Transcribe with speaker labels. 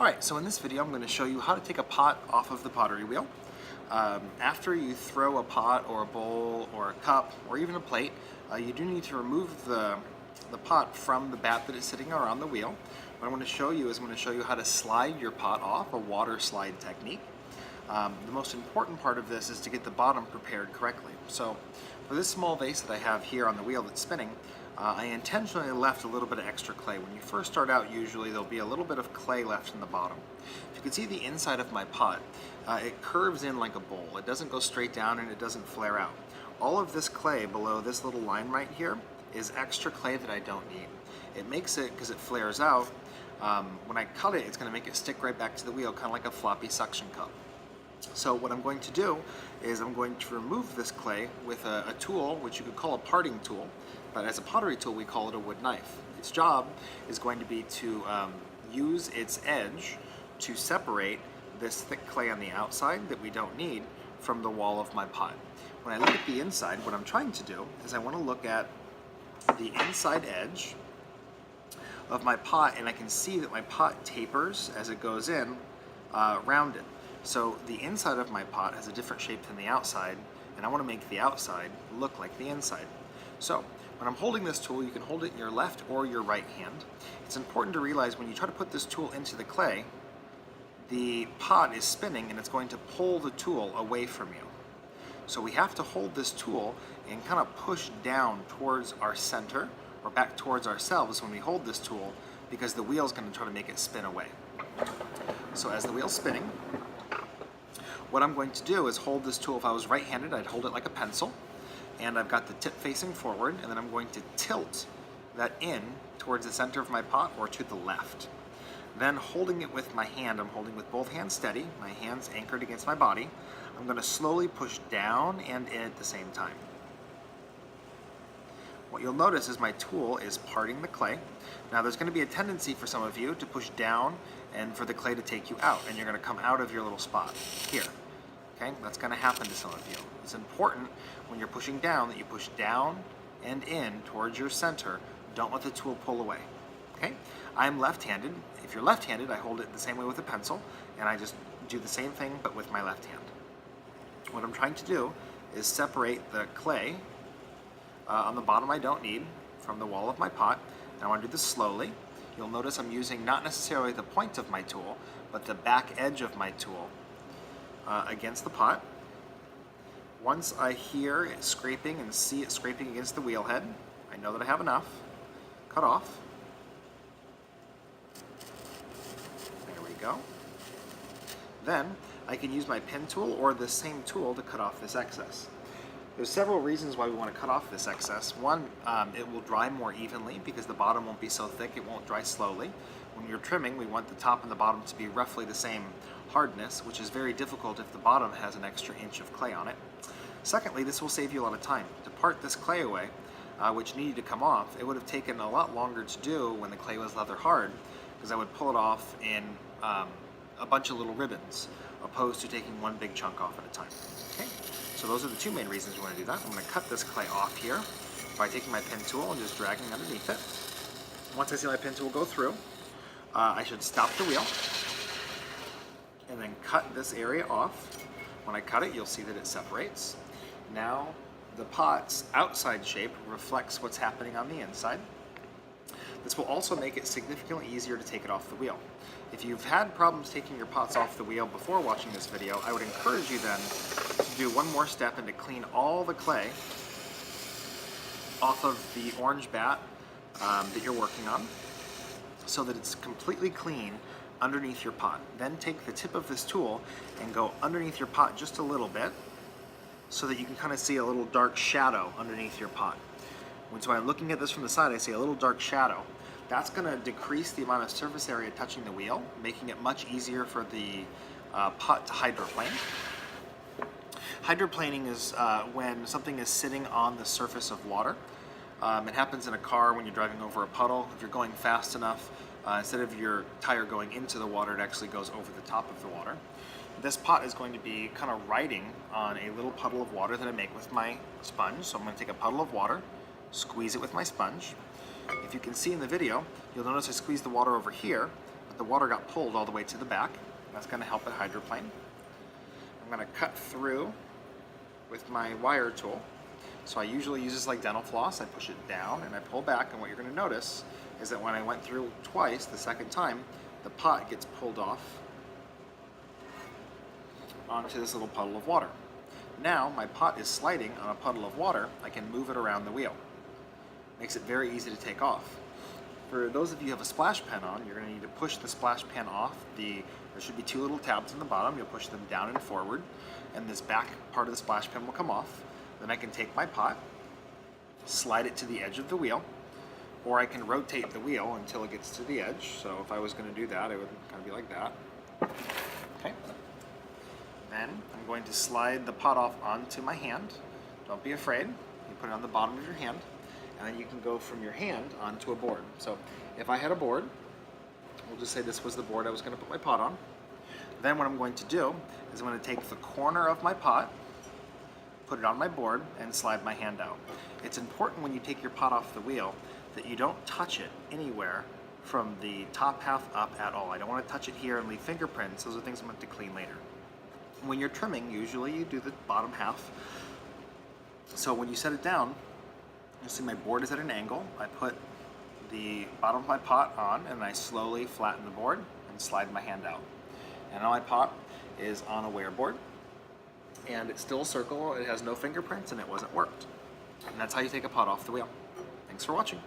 Speaker 1: Alright, so in this video I'm going to show you how to take a pot off of the pottery wheel. After you throw a pot or a bowl or a cup or even a plate, you do need to remove the pot from the bat that is sitting around the wheel. What I'm going to show you is I'm going to show you how to slide your pot off, a water slide technique. The most important part of this is to get the bottom prepared correctly. So for this small vase that I have here on the wheel that's spinning, I intentionally left a little bit of extra clay. When you first start out, usually there'll be a little bit of clay left in the bottom. If you can see the inside of my pot, it curves in like a bowl. It doesn't go straight down and it doesn't flare out. All of this clay below this little line right here is extra clay that I don't need. It makes it, because it flares out, when I cut it, it's going to make it stick right back to the wheel, kind of like a floppy suction cup. So what I'm going to do is I'm going to remove this clay with a tool, which you could call a parting tool, but as a pottery tool we call it a wood knife. Its job is going to be to use its edge to separate this thick clay on the outside that we don't need from the wall of my pot. When I look at the inside, what I'm trying to do is I want to look at the inside edge of my pot, and I can see that my pot tapers as it goes in rounded. So the inside of my pot has a different shape than the outside, and I want to make the outside look like the inside. So when I'm holding this tool, you can hold it in your left or your right hand. It's important to realize when you try to put this tool into the clay, the pot is spinning and it's going to pull the tool away from you. So we have to hold this tool and kind of push down towards our center or back towards ourselves when we hold this tool, because the wheel is going to try to make it spin away. So as the wheel's spinning, what I'm going to do is hold this tool. If I was right-handed, I'd hold it like a pencil, and I've got the tip facing forward, and then I'm going to tilt that in towards the center of my pot or to the left. Then holding it with my hand, I'm holding with both hands steady, my hands anchored against my body, I'm going to slowly push down and in at the same time. What you'll notice is my tool is parting the clay. Now there's going to be a tendency for some of you to push down and for the clay to take you out, and you're going to come out of your little spot here. Okay, that's going to happen to some of you. It's important when you're pushing down that you push down and in towards your center. Don't let the tool pull away. Okay, I'm left-handed. If you're left-handed, I hold it the same way with a pencil, and I just do the same thing but with my left hand. What I'm trying to do is separate the clay on the bottom I don't need from the wall of my pot, and I want to do this slowly. You'll notice I'm using not necessarily the point of my tool, but the back edge of my tool against the pot. Once I hear it scraping and see it scraping against the wheel head, I know that I have enough. Cut off. There we go. Then I can use my pen tool or the same tool to cut off this excess. There's several reasons why we want to cut off this excess. One, it will dry more evenly because the bottom won't be so thick, it won't dry slowly. When you're trimming, we want the top and the bottom to be roughly the same hardness, which is very difficult if the bottom has an extra inch of clay on it. Secondly, this will save you a lot of time. To part this clay away, which needed to come off, it would have taken a lot longer to do when the clay was leather hard, because I would pull it off in a bunch of little ribbons, opposed to taking one big chunk off at a time. Okay? So those are the two main reasons we want to do that. I'm going to cut this clay off here by taking my pen tool and just dragging underneath it. Once I see my pen tool go through, I should stop the wheel and then cut this area off. When I cut it, you'll see that it separates. Now the pot's outside shape reflects what's happening on the inside. This will also make it significantly easier to take it off the wheel. If you've had problems taking your pots off the wheel before watching this video, I would encourage you then to do one more step and to clean all the clay off of the orange bat that you're working on so that it's completely clean underneath your pot. Then take the tip of this tool and go underneath your pot just a little bit so that you can kind of see a little dark shadow underneath your pot. So when I'm looking at this from the side, I see a little dark shadow. That's going to decrease the amount of surface area touching the wheel, making it much easier for the pot to hydroplane. Hydroplaning is when something is sitting on the surface of water. It happens in a car when you're driving over a puddle. If you're going fast enough, instead of your tire going into the water, it actually goes over the top of the water. This pot is going to be kind of riding on a little puddle of water that I make with my sponge. So I'm going to take a puddle of water, squeeze it with my sponge. If you can see in the video, you'll notice I squeeze the water over here, but the water got pulled all the way to the back. That's going to help it hydroplane. I'm going to cut through with my wire tool. So I usually use this like dental floss. I push it down and I pull back, and what you're going to notice is that when I went through twice, the second time, the pot gets pulled off onto this little puddle of water. Now my pot is sliding on a puddle of water. I can move it around the wheel. Makes it very easy to take off. For those of you who have a splash pen on, you're going to need to push the splash pen off. There should be two little tabs in the bottom. You'll push them down and forward, and this back part of the splash pen will come off. Then I can take my pot, slide it to the edge of the wheel, or I can rotate the wheel until it gets to the edge. So if I was going to do that, it would kind of be like that. Okay. Then I'm going to slide the pot off onto my hand. Don't be afraid. You put it on the bottom of your hand, and then you can go from your hand onto a board. So if I had a board, we'll just say this was the board I was going to put my pot on. Then what I'm going to do is I'm going to take the corner of my pot, put it on my board, and slide my hand out. It's important when you take your pot off the wheel that you don't touch it anywhere from the top half up at all. I don't want to touch it here and leave fingerprints. Those are things I'm going to have to clean later. When you're trimming, usually you do the bottom half. So when you set it down, you'll see my board is at an angle. I put the bottom of my pot on, and I slowly flatten the board and slide my hand out. And now my pot is on a wear board, and it's still a circle. It has no fingerprints, and it wasn't worked. And that's how you take a pot off the wheel. Thanks for watching.